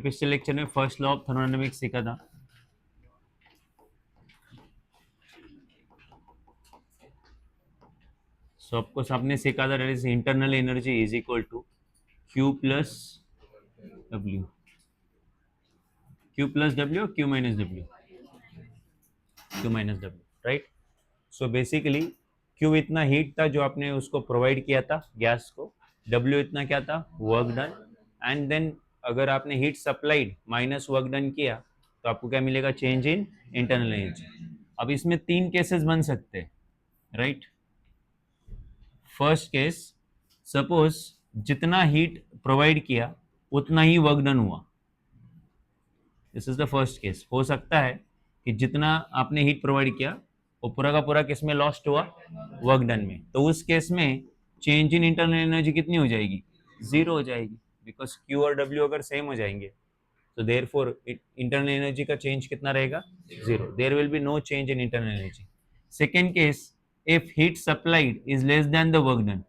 पिछले लेक्चर में first law of thermodynamics सीखा था। सो आपको आपने सीखा था that is internal energy is equal to q plus डब्ल्यू, क्यू प्लस डब्ल्यू, क्यू माइनस डब्ल्यू, क्यू माइनस डब्ल्यू, राइट। सो बेसिकली क्यू इतना हीट था जो आपने उसको प्रोवाइड किया था गैस को, डब्ल्यू इतना क्या था, वर्क डन, एंड देन अगर आपने heat supplied minus work done किया तो आपको क्या मिलेगा, चेंज इन इंटरनल एनर्जी। अब इसमें तीन केसेस बन सकते हैं, राइट। फर्स्ट केस, सपोज जितना हीट प्रोवाइड किया उतना ही वर्क डन हुआ। This is the first case. हो सकता है कि जितना आपने हीट प्रोवाइड किया वो पूरा का पूरा केस में लॉस्ट हुआ वर्क डन में, तो उस केस में चेंज इन इंटरनल एनर्जी कितनी हो जाएगी, जीरो हो जाएगी, बिकॉज क्यू और डब्ल्यू अगर सेम हो जाएंगे तो देयर फोर इंटरनल एनर्जी का चेंज कितना रहेगा, zero. There will be no change in internal energy. Second case, if heat supplied is less than the work done,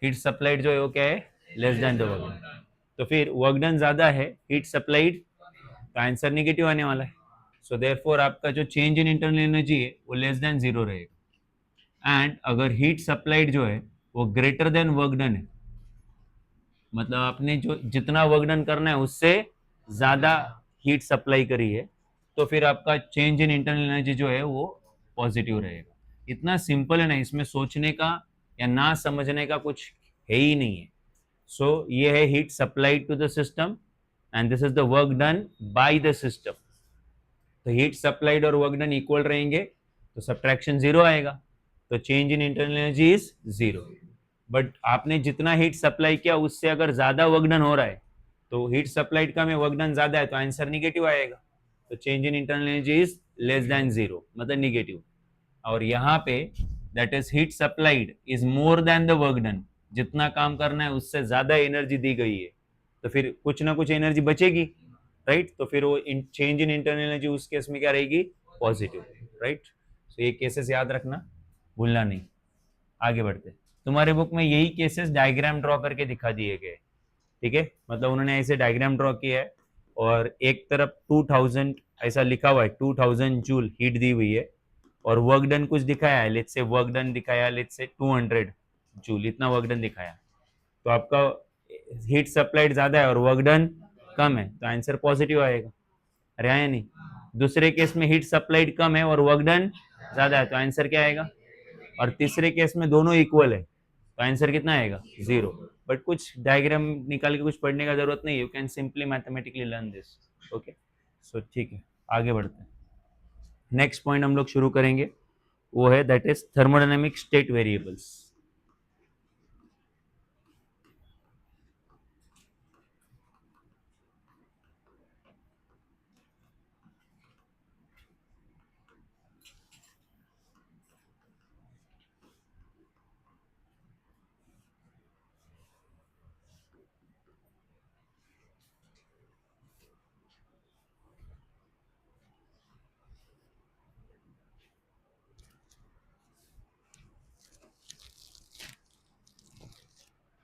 heat supplied जो है वो क्या है, less than the work done, तो फिर वर्क डन ज्यादा है, हीट सप्लाइड, तो आंसर निगेटिव आने वाला है। सो देयरफॉर आपका जो चेंज इन इंटरनल एनर्जी है वो लेस देन जीरो रहेगा। एंड अगर हीट सप्लाइड जो है वो ग्रेटर देन वर्क डन है, मतलब आपने जो जितना वर्क डन करना है उससे ज्यादा हीट सप्लाई करी है, तो फिर आपका चेंज इन इंटरनल एनर्जी जो है वो पॉजिटिव रहेगा। इतना सिंपल है ना, इसमें सोचने का या ना समझने का कुछ है ही नहीं है। सो ये है heat supplied to the system and this is the work done by the system. तो हीट सप्लाइड और वर्क डन इक्वल रहेंगे तो सब्ट्रैक्शन जीरो आएगा, तो change in internal energy is zero. But आपने जितना हीट सप्लाई किया उससे अगर ज्यादा वर्क डन हो रहा है, तो हीट सप्लाइड का में वर्क डन ज्यादा है तो आंसर निगेटिव आएगा, तो change in internal energy is less than zero, मतलब निगेटिव। और यहाँ पे that is heat supplied is more than the work done, जितना काम करना है उससे ज्यादा एनर्जी दी गई है, तो फिर कुछ ना कुछ एनर्जी बचेगी, राइट। तो फिर वो चेंज इन इंटरनल एनर्जी उस केस में क्या रहेगी, पॉजिटिव, राइट। तो ये केसेस याद रखना, भूलना नहीं। आगे बढ़ते, तुम्हारे बुक में यही केसेस डायग्राम ड्रॉ करके दिखा दिए गए, ठीक है। मतलब उन्होंने ऐसे डायग्राम ड्रॉ किया है और एक तरफ 2000 ऐसा लिखा हुआ है, 2000 जूल हीट दी हुई है, और वर्क डन कुछ दिखाया है, लेट्स से वर्क डन दिखाया, लेट्स से 200 जूल, इतना वर्क डन दिखाया, तो आपका हीट सप्लाइड ज्यादा है और वर्क डन कम है, तो आंसर पॉजिटिव आएगा। अरे आया नहीं। दूसरे केस में हीट सप्लाइड कम है और वर्क डन ज्यादा है, तो आंसर क्या आएगा। और तीसरे केस में दोनों इक्वल है, तो आंसर कितना आएगा, जीरो। बट कुछ डायग्राम निकाल के कुछ पढ़ने का जरूरत नहीं, you can simply mathematically learn this, okay. So ठीक है, आगे बढ़ते हैं। नेक्स्ट पॉइंट हम लोग शुरू करेंगे, वो है that is thermodynamic state variables.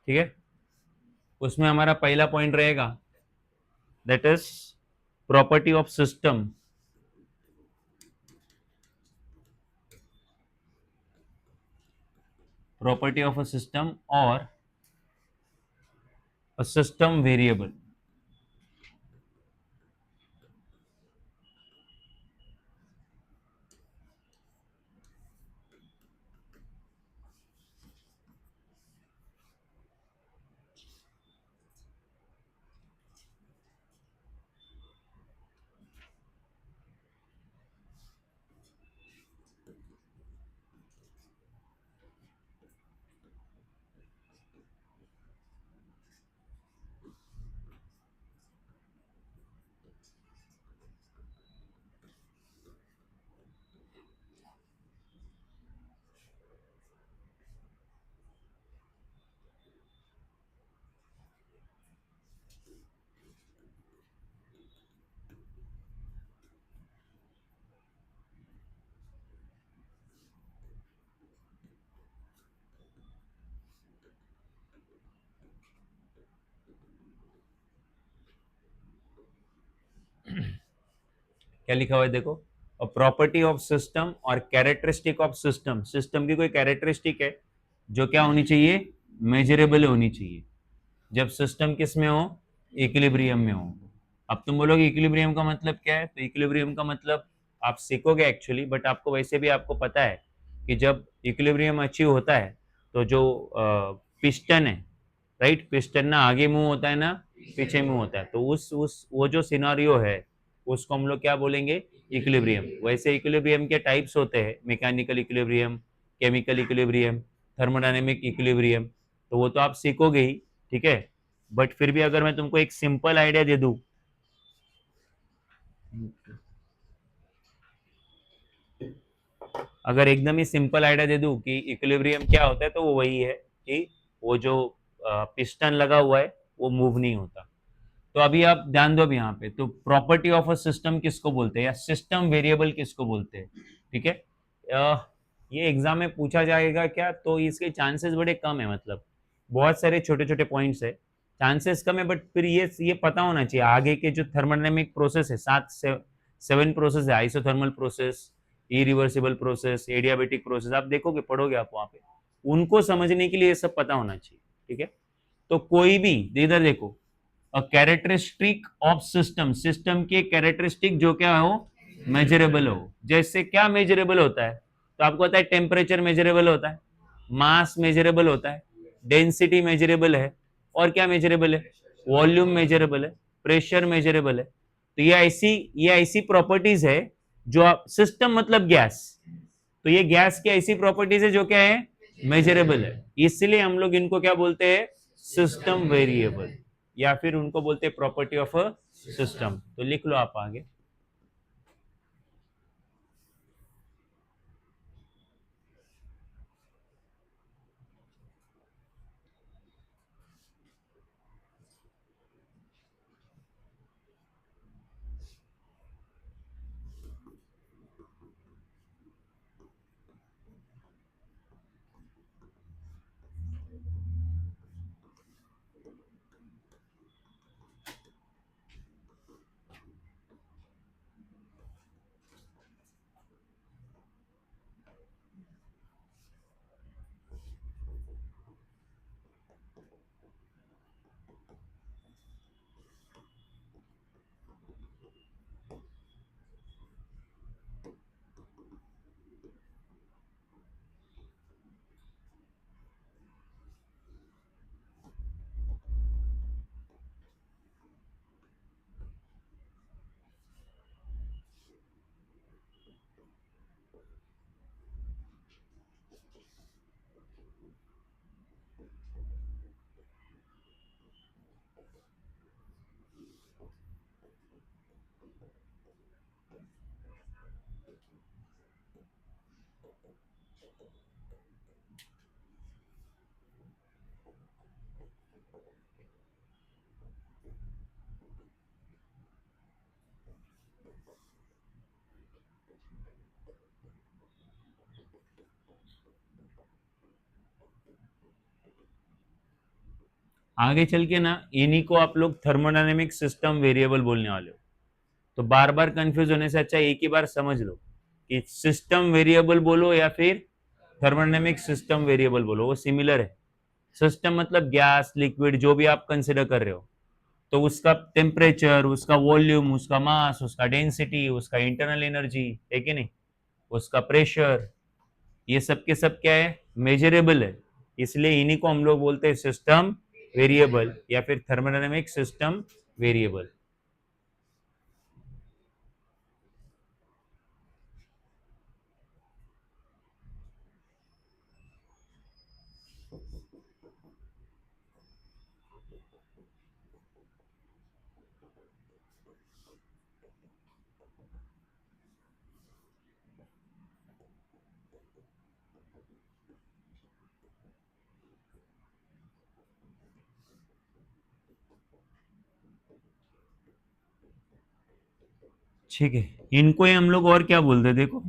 ठीक है, उसमें हमारा पहला पॉइंट रहेगा that is property of system, property of a system or a system variable। क्या लिखा हुआ है देखो, प्रॉपर्टी ऑफ सिस्टम और कैरेक्टरिस्टिक ऑफ सिस्टम। सिस्टम की कोई कैरेक्टरिस्टिक है जो क्या होनी चाहिए, मेजरेबल होनी चाहिए। जब सिस्टम किस में हो, इक्विलिब्रियम में हो। अब तुम बोलोगे इक्विलिब्रियम का मतलब क्या है, तो इक्विलिब्रियम का मतलब आप सीखोगे एक्चुअली, बट आपको वैसे भी आपको पता है कि जब इक्विलिब्रियम अचीव होता है तो जो पिस्टन है, राइट, पिस्टन ना आगे मूव होता है ना पीछे मूव होता है, तो उस वो जो सिनारियो है उसको हम लोग क्या बोलेंगे, इक्विलिब्रियम। वैसे इक्विलिब्रियम के टाइप्स होते हैं, mechanical equilibrium, chemical equilibrium, thermodynamic equilibrium, तो वो तो आप सीखोगे ही, ठीक है। बट फिर भी अगर मैं तुमको एक सिंपल आइडिया दे दूं, अगर एकदम ही सिंपल आइडिया दे दूं कि इक्विलिब्रियम क्या होता है, तो वो वही है कि वो जो पिस्टन लगा हुआ है वो मूव नहीं होता। तो अभी आप ध्यान दो अब यहाँ पे, तो प्रॉपर्टी ऑफ अ सिस्टम किसको बोलते हैं, या सिस्टम वेरिएबल किसको बोलते हैं, ठीक है। ये एग्जाम में पूछा जाएगा क्या, तो इसके चांसेस बड़े कम है, मतलब बहुत सारे छोटे छोटे पॉइंट्स है, चांसेस कम है, बट फिर ये पता होना चाहिए आगे के जो थर्मोडायनेमिक प्रोसेस है, 7 से 7 प्रोसेस है, isothermal process, irreversible process, adiabatic process, आप देखोगे पढ़ोगे आप वहां पे, उनको समझने के लिए ये सब पता होना चाहिए, ठीक है। तो कोई भी इधर देखो, कैरेक्टरिस्टिक ऑफ सिस्टम, सिस्टम के कैरेक्टरिस्टिक जो क्या हो, मेजरेबल हो। जैसे क्या मेजरेबल होता है, तो आपको पता है टेम्परेचर मेजरेबल होता है, मास मेजरेबल होता है, डेंसिटी मेजरेबल है, और क्या मेजरेबल है, वॉल्यूम मेजरेबल है, प्रेशर मेजरेबल है। तो ये ऐसी प्रॉपर्टीज है जो आप, सिस्टम मतलब गैस, तो ये गैस की ऐसी प्रॉपर्टीज है जो क्या है, मेजरेबल है। इसलिए हम लोग इनको क्या बोलते हैं, सिस्टम वेरिएबल, या फिर उनको बोलते हैं प्रॉपर्टी ऑफ अ सिस्टम। तो लिख लो आप आगे। आगे चल के ना इन्हीं को आप लोग थर्मोडायनेमिक सिस्टम वेरिएबल बोलने वाले हो। तो बार बार कंफ्यूज होने से अच्छा एक ही बार समझ लो कि सिस्टम वेरिएबल बोलो या फिर थर्मोडायनेमिक सिस्टम वेरिएबल बोलो, वो सिमिलर है। सिस्टम मतलब गैस, लिक्विड, जो भी आप कंसिडर कर रहे हो, तो उसका टेम्परेचर, उसका वॉल्यूम, उसका मास, उसका डेंसिटी, उसका इंटरनल एनर्जी है कि नहीं, उसका प्रेशर, ये सब के सब क्या है, मेजरेबल है। इसलिए इन्हीं को हम लोग बोलते हैं सिस्टम वेरिएबल या फिर थर्मोडायनेमिक सिस्टम वेरिएबल। ठीक है, इनको ही हम लोग और क्या बोलते हैं देखो,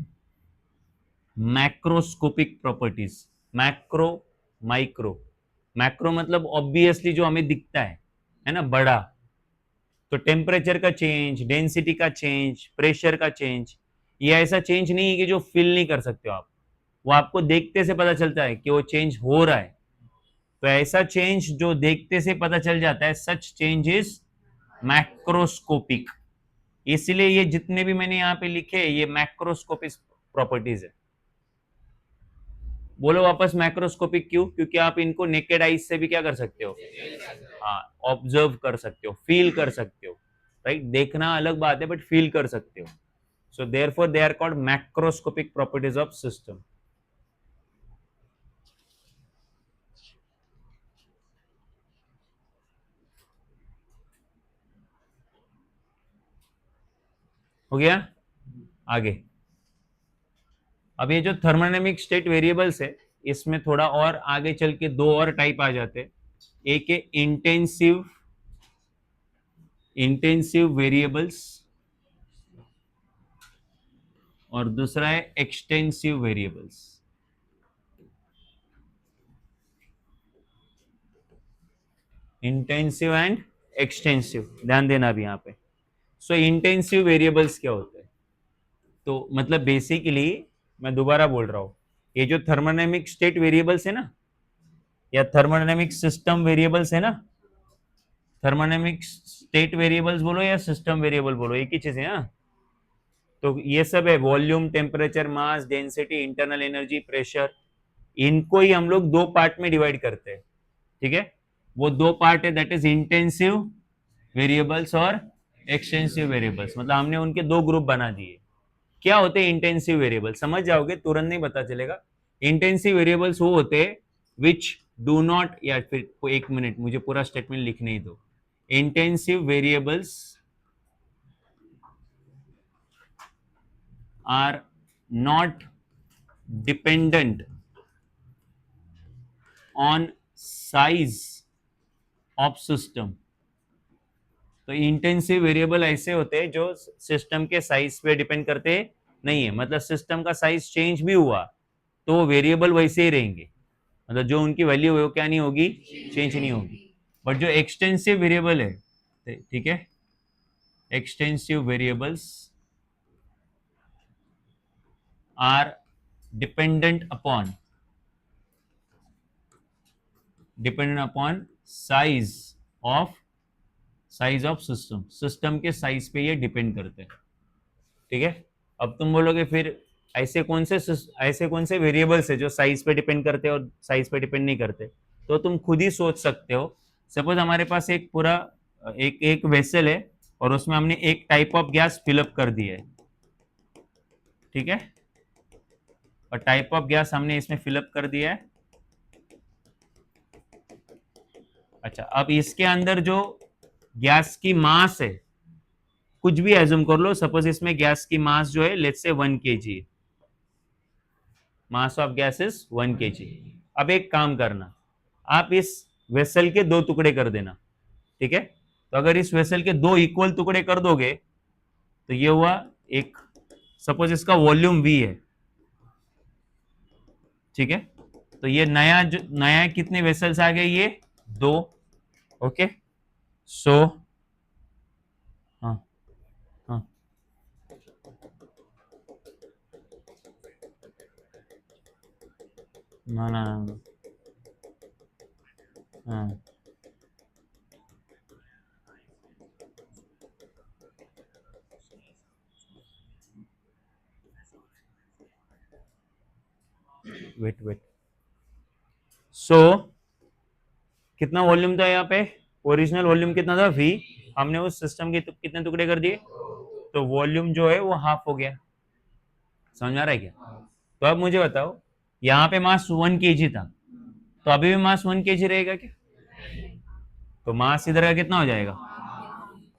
macroscopic properties. Macro, micro, macro मतलब ऑब्वियसली जो हमें दिखता है ना, बड़ा, तो टेम्परेचर का चेंज, डेंसिटी का चेंज, प्रेशर का चेंज, ये ऐसा चेंज नहीं है कि जो फील नहीं कर सकते हो आप, वो आपको देखते से पता चलता है कि वो चेंज हो रहा है। तो ऐसा चेंज जो देखते से पता चल जाता है, सच चेंज इज मैक्रोस्कोपिक। इसलिए ये जितने भी मैंने यहाँ पे लिखे ये मैक्रोस्कोपिक प्रॉपर्टीज है। बोलो वापस मैक्रोस्कोपिक क्यों? क्योंकि आप इनको नेकेड आइज से भी क्या कर सकते हो, हाँ, ऑब्जर्व कर सकते हो, फील कर सकते हो, राइट? देखना अलग बात है, बट फील कर सकते हो। So therefore they are called macroscopic properties of system. हो गया? आगे अब ये जो थर्मोडायनेमिक स्टेट वेरिएबल्स है, इसमें थोड़ा और आगे चल के दो और टाइप आ जाते हैं। एक है इंटेंसिव वेरिएबल्स और दूसरा है extensive variables. Intensive and extensive, ध्यान देना अभी यहाँ पे। सो इंटेंसिव वेरिएबल्स क्या होते हैं? तो मतलब बेसिकली मैं दोबारा बोल रहा हूं, ये जो थर्मोडायनेमिक स्टेट वेरिएबल्स है ना, या थर्मोडायनेमिक सिस्टम वेरिएबल्स है ना, थर्मोडायनेमिक स्टेट वेरिएबल्स बोलो या सिस्टम वेरिएबल बोलो, एक ही चीज है। हाँ, तो ये सब है वॉल्यूम, टेम्परेचर, मास, डेंसिटी, इंटरनल एनर्जी, प्रेशर। इनको ही हम लोग दो पार्ट में डिवाइड करते हैं, ठीक है? वो दो पार्ट है, दैट इज इंटेंसिव वेरिएबल्स और एक्सटेंसिव वेरिएबल्स। मतलब हमने उनके दो ग्रुप बना दिए। क्या होते हैं इंटेंसिव वेरिएबल? समझ जाओगे, तुरंत नहीं पता चलेगा। इंटेंसिव वेरिएबल्स वो होते हैं विच डू नॉट, या फिर एक मिनट मुझे पूरा स्टेटमेंट लिखने ही दो। Intensive variables are not dependent on size of system. तो इंटेंसिव वेरिएबल ऐसे होते हैं जो सिस्टम के साइज पे डिपेंड करते नहीं है। मतलब सिस्टम का साइज चेंज भी हुआ तो वेरिएबल वैसे ही रहेंगे, मतलब जो उनकी वैल्यू है वो क्या नहीं होगी, चेंज नहीं होगी। बट जो एक्सटेंसिव वेरिएबल है, ठीक है, extensive variables are dependent upon size of system. System के साइज पे ये डिपेंड करते हैं, ठीक है? अब तुम बोलोगे फिर ऐसे कौन से वेरिएबल्स है जो साइज पे डिपेंड करते हैं और साइज पे डिपेंड नहीं करते? तो तुम खुद ही सोच सकते हो। सपोज हमारे पास एक पूरा एक वेसल है और उसमें हमने एक टाइप ऑफ गैस फिलअप कर दी है, ठीक है? और टाइप ऑफ गैस हमने इसमें फिलअप कर दिया है। अच्छा, अब इसके अंदर जो गैस की मास है, कुछ भी एज्यूम कर लो, सपोज इसमें गैस की मास जो है let's say 1 kg, mass of gas is 1 kg। अब एक काम करना, आप इस वेसल के दो टुकड़े कर देना, ठीक है? तो अगर इस वेसल के दो इक्वल टुकड़े कर दोगे तो ये हुआ एक, सपोज इसका वॉल्यूम V है, ठीक है? तो ये नया कितने वेसल्स आ गए? ये दो। ओके, सो हाँ हाँ, ना ना ना, हाँ, वेट सो कितना वॉल्यूम था यहाँ पे? ओरिजिनल वॉल्यूम कितना था? V। हमने उस सिस्टम के कितने टुकड़े कर दिए? तो वॉल्यूम जो है वो हाफ हो गया। समझ आ रहा है क्या? तो अब मुझे बताओ, यहाँ पे मास 1 kg था, तो अभी भी मास 1 kg रहेगा क्या? तो मास इधर का कितना हो जाएगा?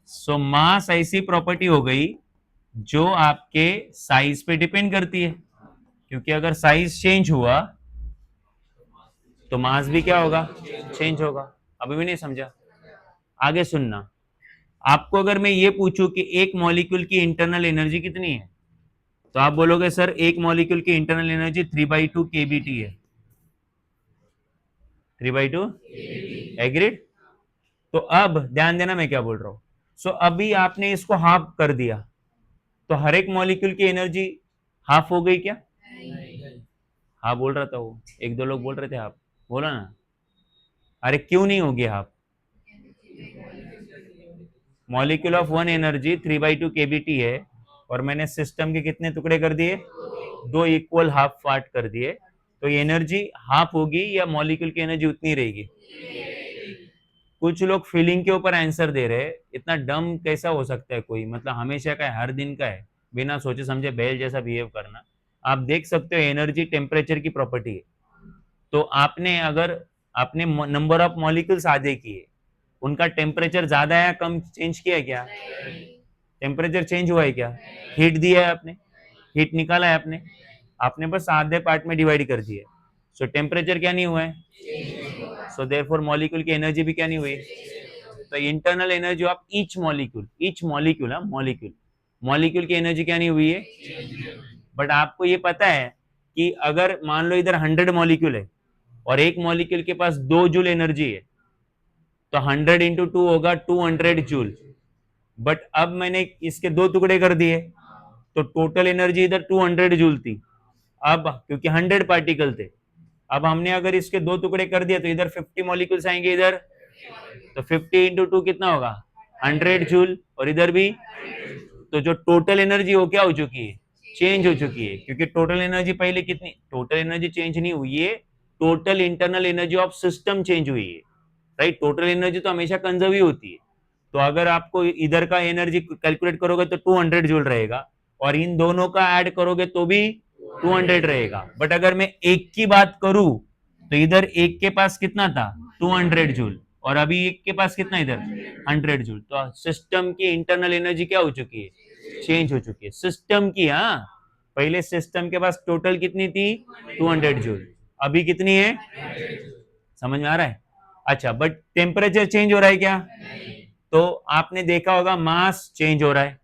सो मास ऐसी प्रॉपर्टी हो गई जो आपके साइज पे डिपेंड करती है, क्योंकि अगर साइज चेंज हुआ तो मास भी क्या होगा? चेंज होगा। अभी भी नहीं समझा? आगे सुनना। आपको अगर मैं ये पूछूं कि एक मॉलिक्यूल की इंटरनल एनर्जी कितनी है, तो आप बोलोगे सर एक मॉलिक्यूल की इंटरनल एनर्जी 3/2 kBT है। 3/2 एग्रीड? तो अब ध्यान देना मैं क्या बोल रहा हूं। सो अभी आपने इसको हाफ कर दिया, तो हर एक मॉलिक्यूल की एनर्जी हाफ हो गई क्या? हाँ बोल रहा था वो, एक दो लोग बोल रहे थे हाफ, बोला ना। अरे क्यों नहीं होगी half? Molecule of one energy 3/2 KBT है, और मैंने सिस्टम के कितने टुकड़े कर दिए? दो इक्वल हाफ पार्ट कर दिए, तो ये एनर्जी हाफ होगी या मॉलिक्यूल की एनर्जी उतनी रहेगी? कुछ लोग फीलिंग के ऊपर आंसर दे रहे हैं, इतना डम कैसा हो सकता है कोई? मतलब हमेशा का है, हर दिन का है, बिना सोचे समझे बैल जैसा बिहेव करना। आप देख सकते हो एनर्जी टेम्परेचर की प्रॉपर्टी है। तो आपने अगर आपने नंबर ऑफ मॉलिक्यूल्स आधे किए, उनका टेम्परेचर ज्यादा है कम चेंज किया है क्या? टेम्परेचर चेंज हुआ है क्या? हीट दिया है आपने, हीट निकाला है आपने, आपने बस आधे पार्ट में डिवाइड कर दिया। सो टेम्परेचर क्या नहीं हुआ है, सो देयरफॉर मॉलिक्यूल की एनर्जी भी क्या नहीं हुई। तो internal energy of each molecule molecule molecule की एनर्जी क्या नहीं हुई है। बट आपको ये पता है कि अगर मान लो इधर 100 मॉलिक्यूल है और एक मॉलिक्यूल के पास 2 जूल एनर्जी है, तो 100 इंटू 2 होगा 200 जूल। बट अब मैंने इसके दो टुकड़े कर दिए, तो टोटल एनर्जी इधर 200 जूल थी। अब क्योंकि 100 पार्टिकल थे, अब हमने अगर इसके दो टुकड़े कर दिए तो इधर 50 मॉलिक्यूल्स आएंगे इधर, तो 50 इंटू 2 कितना होगा? 100 जूल। और इधर भी, तो जो टोटल एनर्जी हो क्या हो चुकी है? चेंज हो चुकी है, क्योंकि टोटल एनर्जी पहले कितनी, टोटल एनर्जी चेंज नहीं हुई है, total internal energy of system change हुई है, राइट। टोटल एनर्जी तो हमेशा कंजर्व ही होती है। तो अगर आपको इधर का एनर्जी कैलकुलेट करोगे तो 200 जूल रहेगा, और इन दोनों का ऐड करोगे तो भी 200 रहेगा। बट अगर मैं एक की बात करूं, तो इधर एक के पास कितना था? 200 जूल, और अभी एक के पास कितना इधर? 100 जूल। तो सिस्टम की इंटरनल एनर्जी क्या हो चुकी है? चेंज हो चुकी है सिस्टम की। हाँ, पहले सिस्टम के पास टोटल कितनी थी? 200 जूल, अभी कितनी है? समझ में आ रहा है? अच्छा, बट टेम्परेचर चेंज हो रहा है क्या? तो आपने देखा होगा मास चेंज हो रहा है।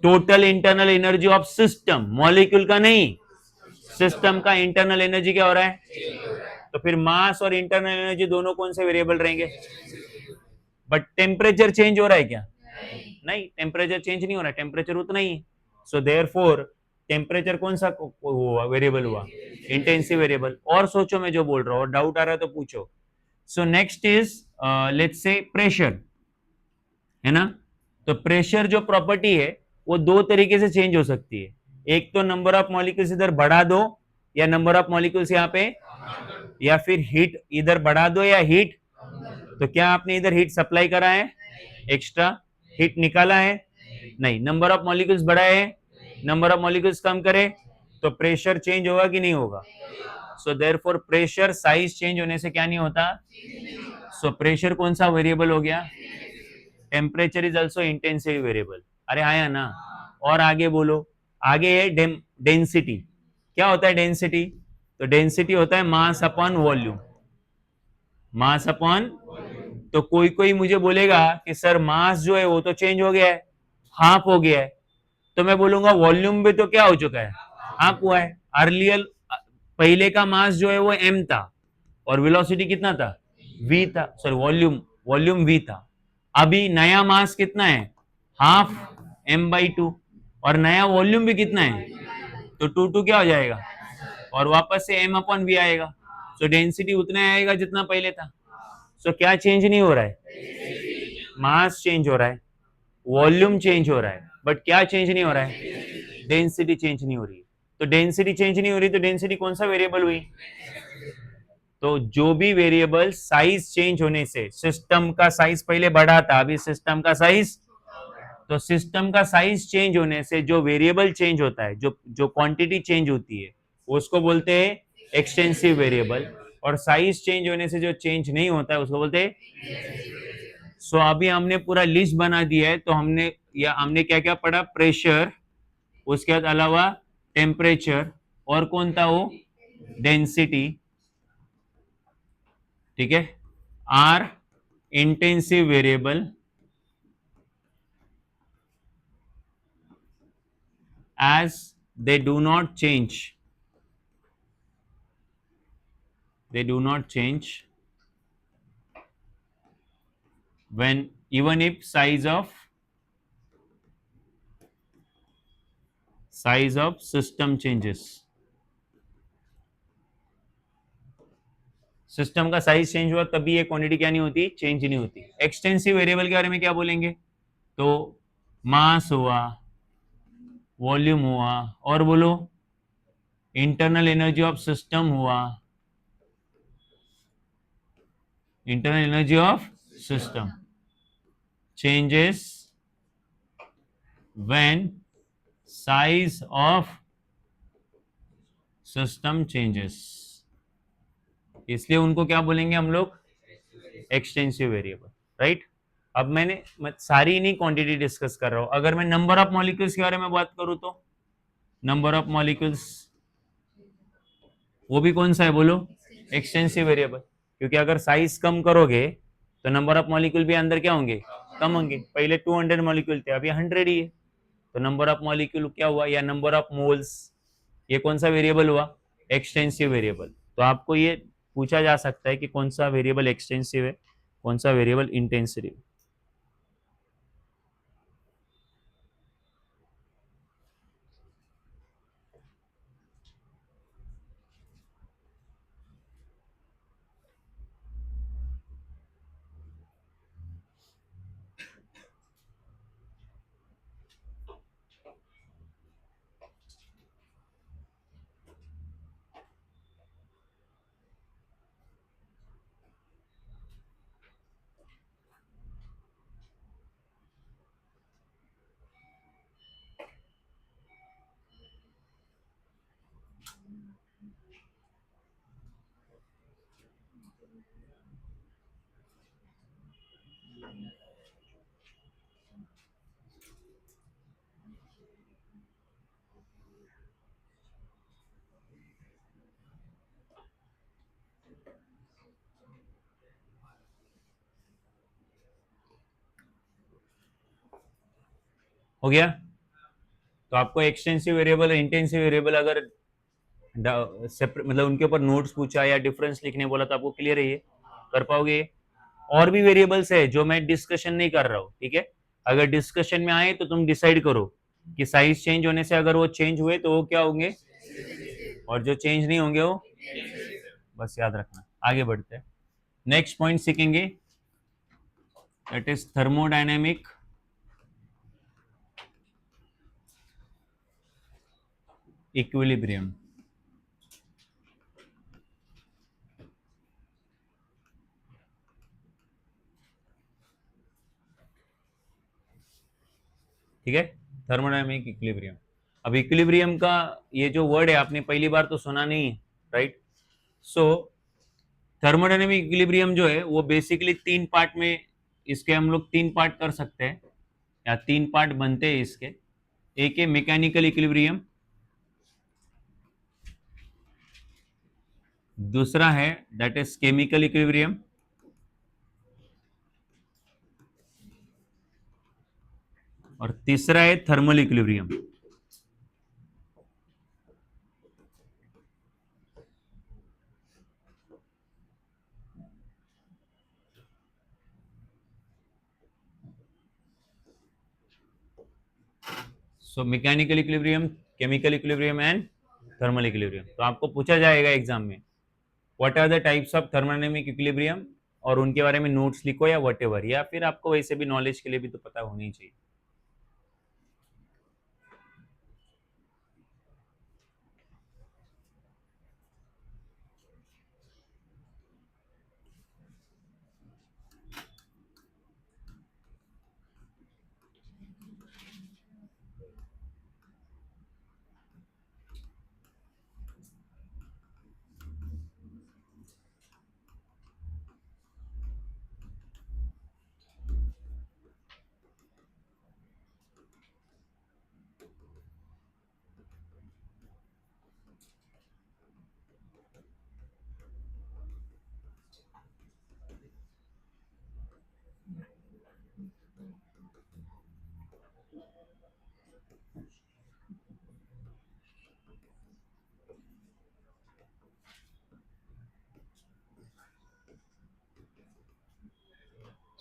Total internal energy of system, molecule का नहीं, सिस्टम का इंटरनल एनर्जी क्या हो रहा है? तो फिर मास और इंटरनल एनर्जी दोनों कौन से वेरिएबल रहेंगे? बट टेम्परेचर चेंज हो रहा है क्या? नहीं, टेम्परेचर चेंज नहीं हो रहा है, टेम्परेचर उतना ही। सो देयरफॉर टेम्परेचर कौन सा वेरिएबल हुआ? Intensive variable. और सोचो मैं जो बोल रहा हूँ, डाउट आ रहा है तो पूछो। So next is let's say pressure, है ना। तो प्रेशर जो प्रॉपर्टी है वो दो तरीके से चेंज हो सकती है। एक तो नंबर ऑफ मॉलिक्यूल्स इधर बढ़ा दो, या नंबर ऑफ मॉलिक्यूल्स यहाँ पे, या फिर हीट इधर बढ़ा दो या हीट। तो क्या आपने इधर हीट सप्लाई करा है? एक्स्ट्रा हीट निकाला है? नहीं। नंबर ऑफ मॉलिक्यूल्स बढ़ाए हैं, नंबर ऑफ मॉलिक्यूल्स कम करे, तो प्रेशर चेंज होगा कि नहीं होगा? So therefore pressure size change होने से क्या नहीं होता। सो प्रेशर कौन सा वेरिएबल हो गया? Temperature is also intensity variable. अरे आया ना। और आगे बोलो, आगे है डेंसिटी। क्या होता है डेंसिटी? तो डेंसिटी होता है mass upon volume, mass upon. तो कोई कोई मुझे बोलेगा कि सर मास जो है वो तो चेंज हो गया है, हाफ हो गया है। तो मैं बोलूंगा वॉल्यूम भी तो क्या हो चुका है? हाफ हुआ है। अर्लियर पहले का मास जो है वो m था, और वेलोसिटी कितना था? v था, सॉरी वॉल्यूम, वॉल्यूम v था। अभी नया मास कितना है? हाफ m/2, और नया वॉल्यूम भी कितना है? तो 2 क्या हो जाएगा, और वापस से m अपॉन वी आएगा। सो डेंसिटी उतना आएगा जितना पहले था। सो क्या चेंज नहीं हो रहा है? मास चेंज हो रहा है, वॉल्यूम चेंज हो रहा है, बट क्या चेंज नहीं हो रहा है? डेंसिटी चेंज नहीं हो रही। तो डेंसिटी चेंज नहीं हो रही, तो डेंसिटी कौन सा वेरिएबल हुई? तो जो भी वेरिएबल साइज चेंज होने से, सिस्टम का साइज पहले बढ़ा था, अभी सिस्टम का साइज, तो सिस्टम का साइज चेंज होने से जो वेरिएबल चेंज होता है, जो जो क्वांटिटी चेंज होती है, उसको बोलते हैं एक्सटेंसिव वेरिएबल। और साइज चेंज होने से जो चेंज नहीं होता है उसको बोलते हैं। सो अभी हमने पूरा लिस्ट बना दिया है। तो हमने क्या क्या पढ़ा? प्रेशर, उसके बाद अलावा टेम्परेचर, और कौन था वो? डेंसिटी, ठीक है। Are intensive variable as they do not change, they do not change when even if size of system changes. System का साइज चेंज हुआ तभी ये क्वांटिटी क्या नहीं होती, चेंज नहीं होती. एक्सटेंसिव वेरिएबल के बारे में क्या बोलेंगे, तो मास हुआ, वॉल्यूम हुआ, और बोलो इंटरनल एनर्जी ऑफ सिस्टम हुआ, internal energy of system changes when size of system changes. इसलिए उनको क्या बोलेंगे हम लोग, एक्सटेंसिव वेरिएबल. राइट. अब मैं सारी नहीं क्वांटिटी डिस्कस कर रहा हूं. अगर मैं नंबर ऑफ मॉलिक्यूल्स के बारे में बात करूं तो नंबर ऑफ मॉलिक्यूल्स वो भी कौन सा है बोलो, एक्सटेंसिव वेरिएबल. क्योंकि अगर साइज कम करोगे तो नंबर ऑफ मॉलिक्यूल भी अंदर क्या होंगे, कम होंगे. पहले 200 मॉलिक्यूल थे, अभी 100 ही है. तो नंबर ऑफ मॉलिक्यूल क्या हुआ, या नंबर ऑफ मोल्स, ये कौन सा वेरिएबल हुआ, एक्सटेंसिव वेरिएबल. तो आपको ये पूछा जा सकता है कि कौन सा वेरिएबल एक्सटेंसिव है, कौन सा वेरिएबल इंटेंसिव. हो गया. तो आपको एक्सटेंसिव वेरिएबल, इंटेंसिव वेरिएबल अगर सेपरेट मतलब उनके ऊपर नोट्स पूछा या डिफरेंस लिखने बोला तो आपको क्लियर है, ये कर पाओगे. और भी वेरिएबल्स है जो मैं डिस्कशन नहीं कर रहा हूँ. ठीक है. अगर डिस्कशन में आए तो तुम डिसाइड करो कि साइज चेंज होने से अगर वो चेंज हुए तो वो क्या होंगे, और जो चेंज नहीं होंगे वो, बस याद रखना. आगे बढ़ते हैं. नेक्स्ट पॉइंट सीखेंगे, दैट इज थर्मोडायनेमिक इक्विलिब्रियम. ठीक है. Thermodynamic equilibrium. अब इक्विलिब्रियम का ये जो वर्ड है आपने पहली बार तो सुना नहीं है. राइट. सो थर्मोडायनेमिक इक्विलिब्रियम जो है वो बेसिकली तीन पार्ट में, इसके हम लोग तीन पार्ट कर सकते हैं या तीन पार्ट बनते हैं इसके. एक है मैकेनिकल इक्विलिब्रियम, दूसरा है दैट इज केमिकल इक्विलिब्रियम, और तीसरा है thermal equilibrium. So mechanical equilibrium, chemical equilibrium and thermal equilibrium. तो आपको पूछा जाएगा एग्जाम में what are the types of thermodynamic equilibrium, और उनके बारे में नोट्स लिखो या व्हाटएवर, या फिर आपको वैसे भी नॉलेज के लिए भी तो पता होनी चाहिए.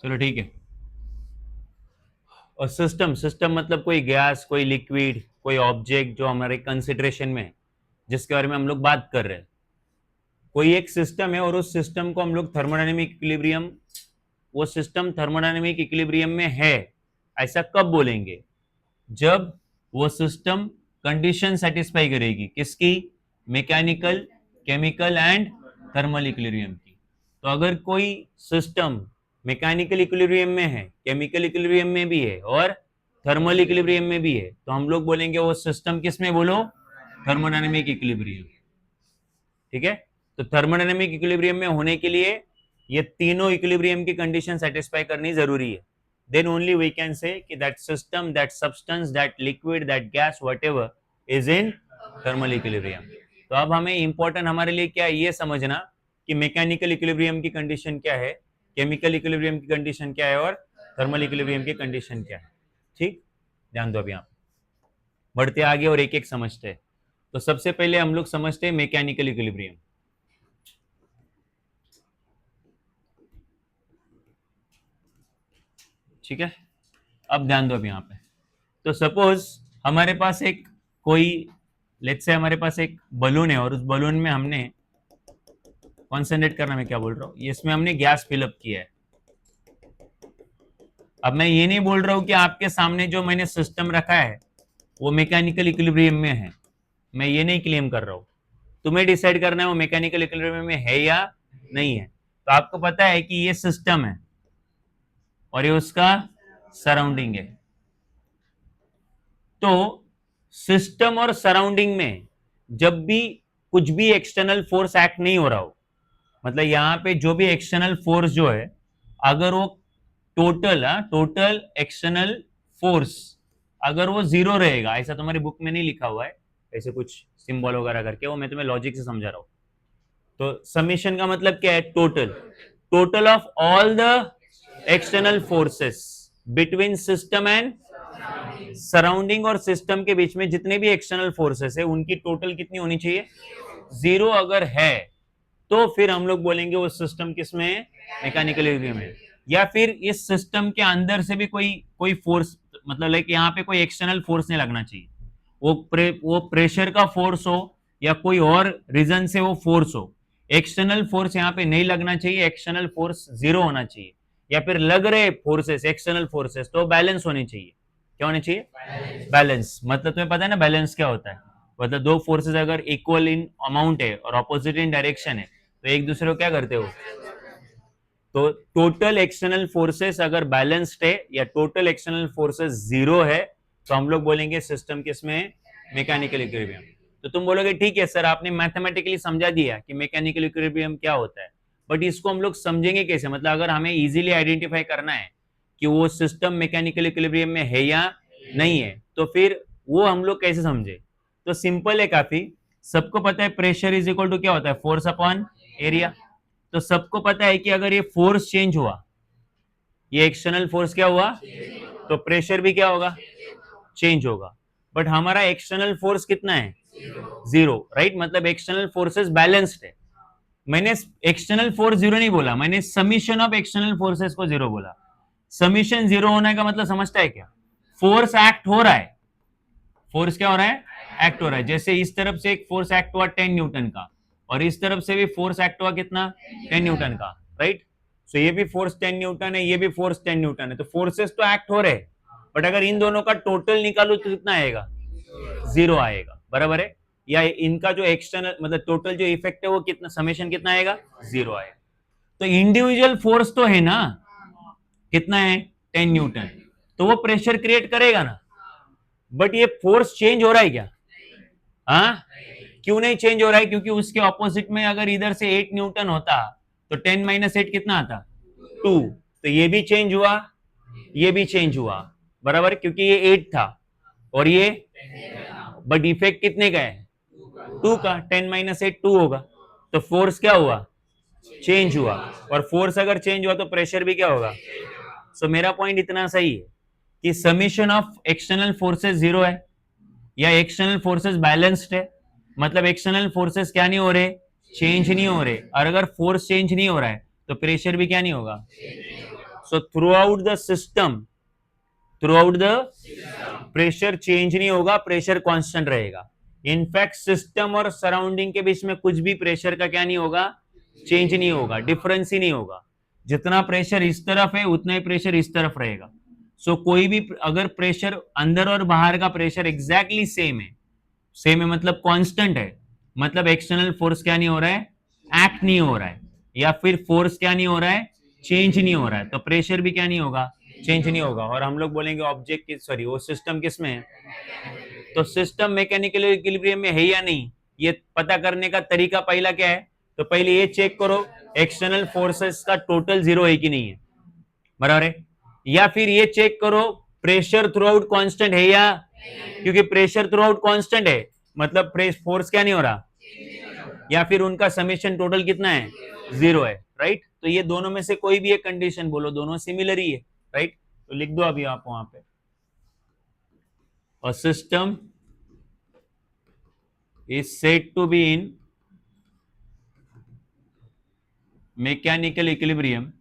चलो ठीक है. और सिस्टम, सिस्टम मतलब कोई गैस, कोई लिक्विड, कोई ऑब्जेक्ट जो हमारे कंसिडरेशन में है, जिसके बारे में हम लोग बात कर रहे हैं। कोई एक सिस्टम है और उस सिस्टम को हम लोग थर्मोडायनेमिक इक्विलिब्रियम, वो सिस्टम थर्मोडायनेमिक इक्विलिब्रियम में है, ऐसा कब बोलेंगे? जब वो सिस्टम कंडीशन सेटिस्फाई करेगी, किसकी? Mechanical, chemical and thermal equilibrium की। तो अगर कोई सिस्टम मैकेनिकल इक्विलिब्रियम में है, केमिकल इक्विलिब्रियम में भी है और थर्मल इक्विलिब्रियम में भी है, तो हम लोग बोलेंगे वो सिस्टम किस में? बोलो, थर्मोडायनेमिक इक्विलिब्रियम। ठीक है, तो थर्मोडायनेमिक इक्विलिब्रियम में होने के लिए ये तीनों इक्विलिब्रियम की कंडीशन सेटिस्फाई करनी जरूरी है। Then only we can say कि that system, that substance, that liquid, that gas, whatever is in thermal equilibrium। तो अब हमें इंपॉर्टेंट हमारे लिए क्या है, ये समझना कि मैकेनिकल इक्विलिब्रियम की कंडीशन क्या है, केमिकल इक्विलिब्रियम की कंडीशन क्या है और थर्मल इक्विलिब्रियम की कंडीशन क्या है। ठीक, ध्यान दो। अभी यहाँ बढ़ते आगे और एक एक समझते हैं। तो सबसे पहले हम लोग समझते हैं मैकेनिकल इक्विलिब्रियम। ठीक है, अब ध्यान दो। अब यहाँ पे तो सपोज हमारे पास एक कोई, लेट्स से हमारे पास एक बलून है और उस बलून में हमने, कॉन्सेंट्रेट करना, मैं क्या बोल रहा हूँ, इसमें हमने गैस फिलअप किया है। अब मैं ये नहीं बोल रहा हूँ कि आपके सामने जो मैंने सिस्टम रखा है वो मैकेनिकल इक्विलिब्रियम में है, मैं ये नहीं क्लेम कर रहा हूँ। तुम्हें डिसाइड करना है वो मैकेनिकल इक्विलिब्रियम में है या नहीं है। तो आपको पता है कि ये सिस्टम है और ये उसका सराउंडिंग है। तो सिस्टम और सराउंडिंग में जब भी कुछ भी एक्सटर्नल फोर्स एक्ट नहीं हो रहा हो, मतलब यहां पे जो भी एक्सटर्नल फोर्स जो है, अगर वो टोटल एक्सटर्नल फोर्स अगर वो जीरो रहेगा, ऐसा तुम्हारी बुक में नहीं लिखा हुआ है, ऐसे कुछ सिंबल वगैरह करके, वो मैं तुम्हें लॉजिक से समझा रहा हूं। तो समीशन का मतलब क्या है? Total of all the external forces between system and surrounding, और सिस्टम के बीच में जितने भी एक्सटर्नल फोर्सेस है उनकी टोटल कितनी होनी चाहिए? जीरो अगर है तो फिर हम लोग बोलेंगे वो सिस्टम किसमें है? मैकेनिकल इक्विलिब्रियम में। या फिर इस सिस्टम के अंदर से भी कोई फोर्स, मतलब लाइक यहाँ पे कोई एक्सटर्नल फोर्स नहीं लगना चाहिए, वो प्रेशर का फोर्स हो या कोई और रीजन से वो फोर्स हो, एक्सटर्नल फोर्स यहाँ पे नहीं लगना चाहिए, एक्सटर्नल फोर्स जीरो होना चाहिए। या फिर लग रहे फोर्सेस, एक्सटर्नल फोर्सेस, तो बैलेंस होनी चाहिए। क्या होनी चाहिए? बैलेंस। मतलब तुम्हें पता है ना बैलेंस क्या होता है? मतलब दो फोर्सेस अगर इक्वल इन अमाउंट है और ऑपोजिट इन डायरेक्शन है तो एक दूसरे को क्या करते हो? तो टोटल एक्सटर्नल फोर्सेस अगर बैलेंस्ड है या टोटल एक्सटर्नल फोर्सेस जीरो है तो हम लोग बोलेंगे सिस्टम किसमें है? Mechanical equilibrium. तो तुम बोलोगे ठीक है सर, आपने मैथमेटिकली समझा दिया कि मैकेनिकल इक्विलिब्रियम क्या होता है, बट इसको हम लोग समझेंगे कैसे? मतलब अगर हमें इजीली आइडेंटिफाई करना है कि वो सिस्टम मैकेनिकल इक्विलिब्रियम में है या नहीं है, तो फिर वो हम लोग कैसे समझे? तो सिंपल है काफी। सबको पता है प्रेशर इज इक्वल टू क्या होता है? Force upon area. तो सबको पता है कि अगर ये फोर्स चेंज हुआ, ये एक्सटर्नल फोर्स क्या हुआ, तो प्रेशर भी क्या होगा? चेंज होगा। बट हमारा एक्सटर्नल फोर्स कितना है? Zero, right? मतलब एक्सटर्नल फोर्सेस बैलेंस्ड है। मैंने एक्सटर्नल फोर्स जीरो नहीं बोला, मैंने समीशन ऑफ एक्सटर्नल फोर्सेस को जीरो बोला। समीशन जीरो होने का मतलब समझता है क्या? फोर्स एक्ट हो रहा है, फोर्स क्या हो रहा है? एक्ट हो रहा है। जैसे इस तरफ से एक फोर्स एक्ट हुआ 10 न्यूटन का और इस तरफ से भी फोर्स एक्ट हुआ कितना? 10 न्यूटन का, राइट? सो ये भी फोर्स 10 न्यूटन है, ये भी फोर्स 10 न्यूटन है, तो फोर्सेस तो एक्ट हो रहे, बट अगर इन दोनों का टोटल निकालो तो कितना आएगा? जीरो आएगा, बराबर है? या इनका जो एक्सटर्नल मतलब टोटल जो इफेक्ट है वो कितना, समेशन कितना आएगा? जीरो आएगा। तो इंडिविजुअल फोर्स तो है ना, कितना है? 10 न्यूटन, तो वो प्रेशर क्रिएट करेगा ना। बट ये फोर्स चेंज हो रहा है क्या? हाँ, क्यों नहीं चेंज हो रहा है? क्योंकि उसके ऑपोजिट में अगर इधर से 8 न्यूटन होता तो 10 माइनस 8 कितना आता? 2। तो ये भी चेंज हुआ, ये भी चेंज हुआ, बराबर? क्योंकि ये 8 था और ये, बट इफेक्ट कितने का है? 2 का। 10 माइनस 8 2 होगा। तो फोर्स क्या हुआ? चेंज हुआ। और फोर्स अगर चेंज हुआ तो प्रेशर भी क्या होगा? सो मेरा पॉइंट इतना सही है कि summation of external forces zero है या एक्सटर्नल फोर्सेस बैलेंस्ड है, मतलब एक्सटर्नल फोर्सेस क्या नहीं हो रहे? चेंज नहीं हो रहे। और अगर फोर्स चेंज नहीं हो रहा है तो प्रेशर भी क्या नहीं होगा? So through out the system, through out the pressure change नहीं होगा, प्रेशर कांस्टेंट रहेगा। इनफैक्ट सिस्टम और सराउंडिंग के बीच में कुछ भी प्रेशर का क्या नहीं होगा, चेंज नहीं होगा, डिफरेंस ही नहीं होगा। जितना प्रेशर इस तरफ है उतना ही प्रेशर इस तरफ रहेगा। सो कोई भी अगर प्रेशर अंदर और बाहर का प्रेशर एग्जैक्टली सेम है, सेम है मतलब कांस्टेंट है, मतलब एक्सटर्नल फोर्स क्या नहीं हो रहा है, एक्ट नहीं हो रहा है, या फिर फोर्स क्या नहीं हो रहा है, चेंज नहीं हो रहा है, तो प्रेशर भी क्या नहीं होगा, चेंज नहीं होगा। और हम लोग बोलेंगे ऑब्जेक्ट सॉरी वो सिस्टम किस में है, तो सिस्टम मैकेनिकल इक्विलिब्रियम में है या नहीं, ये पता करने का तरीका पहला क्या है, तो पहले ये चेक करो एक्सटर्नल फोर्सेस का टोटल जीरो है कि नहीं है, बराबर है। या फिर ये चेक करो प्रेशर थ्रू आउट कॉन्स्टेंट है या, क्योंकि प्रेशर थ्रू आउट कॉन्स्टेंट है मतलब फोर्स क्या नहीं हो रहा, या फिर उनका समेशन टोटल कितना है, जीरो है, राइट। तो ये दोनों में से कोई भी एक कंडीशन बोलो, दोनों सिमिलर ही है, राइट। तो लिख दो अभी आप वहां पे, a system is said to be in mechanical equilibrium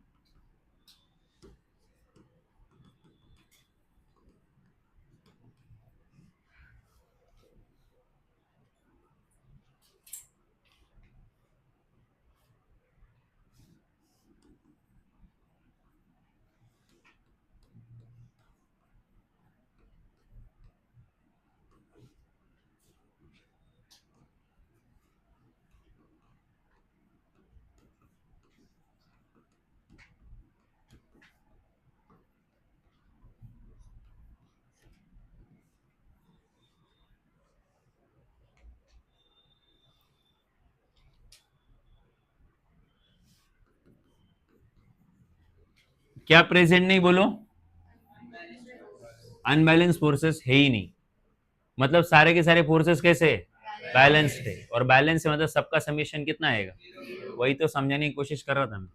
क्या प्रेजेंट नहीं बोलो, अनबैलेंस फोर्सेस है ही नहीं, मतलब सारे के सारे फोर्सेस कैसे बैलेंस्ड है, और बैलेंस है मतलब सबका समीशन कितना आएगा, वही तो समझाने की कोशिश कर रहा था मैं।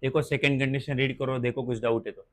देखो सेकंड कंडीशन रीड करो, देखो कुछ डाउट है तो।